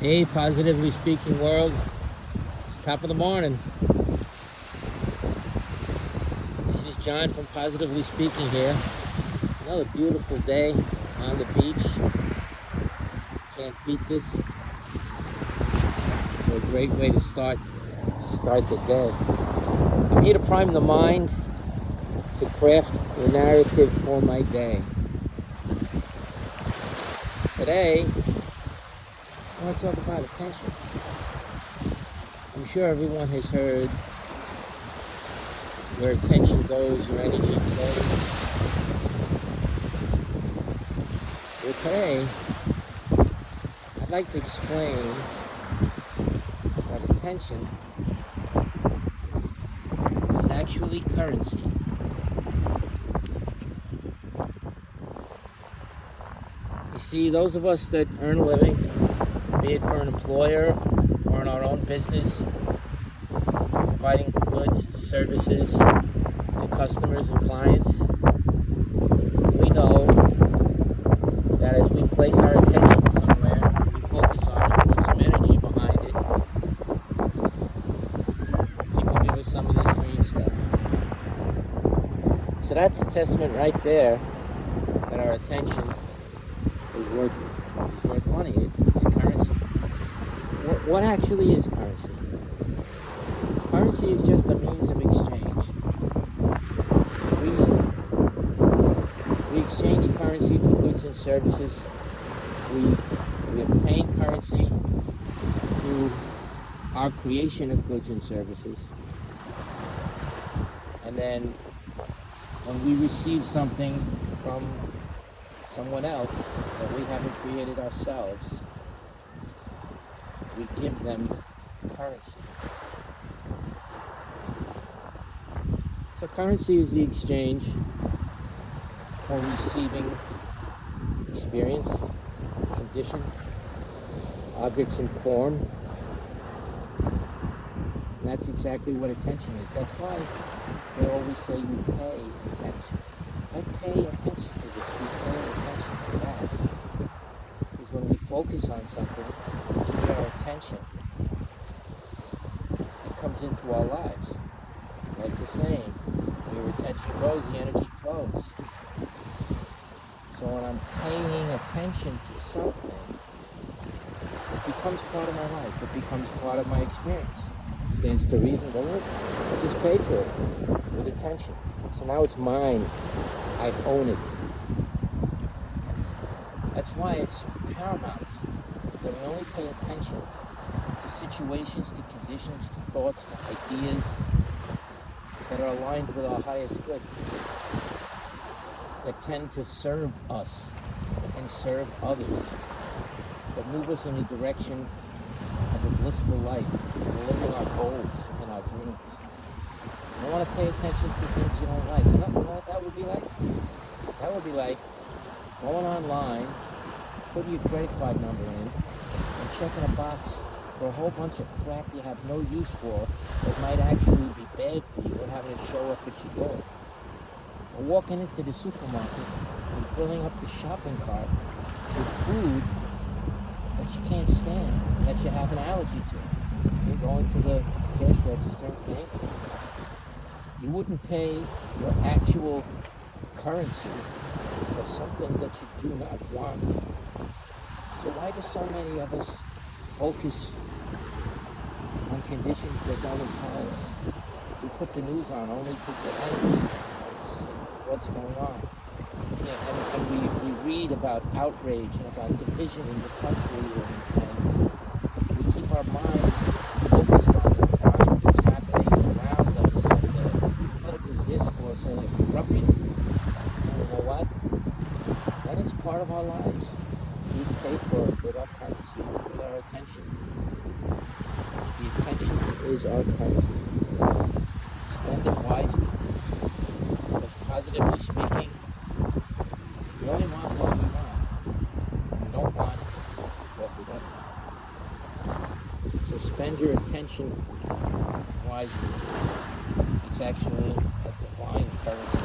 Hey, Positively Speaking world. It's top of the morning. This is John from Positively Speaking here. Another beautiful day on the beach. Can't beat this. A great way to start the day. I'm here to prime the mind to craft the narrative for my day. Today, I want to talk about attention. I'm sure everyone has heard where attention goes, your energy flows. Well, today, I'd like to explain that attention is actually currency. You see, those of us that earn a living, be it for an employer or in our own business, providing goods, services to customers and clients, we know that as we place our attention somewhere, we focus on it, put some energy behind it, people give us some of this green stuff. So that's a testament right there that our attention is worth money. It's currency. What actually is currency? Currency is just a means of exchange. We exchange currency for goods and services. We obtain currency through our creation of goods and services. And then when we receive something from someone else that we haven't created ourselves, we give them currency. So currency is the exchange for receiving experience, condition, objects in form. And that's exactly what attention is. That's why they always say you pay attention. I pay attention to this, we pay attention to that. Because when we focus on something, give our attention, it comes into our lives. Like the saying, where your attention goes, the energy flows. So when I'm paying attention to something, it becomes part of my life. It becomes part of my experience. It stands to reason, doesn't it? I just paid for it with attention. So now it's mine. I own it. That's why it's paramount that we only pay attention to situations, to conditions, to thoughts, to ideas that are aligned with our highest good, that tend to serve us and serve others, that move us in the direction of a blissful life, living our goals and our dreams. You don't want to pay attention to things you don't like. You know what that would be like? That would be like going online, putting your credit card number in, and checking a box for a whole bunch of crap you have no use for that might actually be bad for you and having it show up at your door. Or walking into the supermarket and filling up the shopping cart with food that you can't stand, that you have an allergy to. You're going to the cash register and paying for it. You wouldn't pay your actual currency for something that you do not want. So why do so many of us focus on conditions that don't empower us? We put the news on only to get angry at what's going on. And we read about outrage and about division in the country, and we keep our minds focused on the crime that's happening around us and the political discourse and the corruption. And you know what? And it's part of our lives. We pay for it with our currency, with our attention. The attention is our currency. Spend it wisely. Because positively speaking, we only want what we want. We don't want what we don't want. So spend your attention wisely. It's actually a divine currency.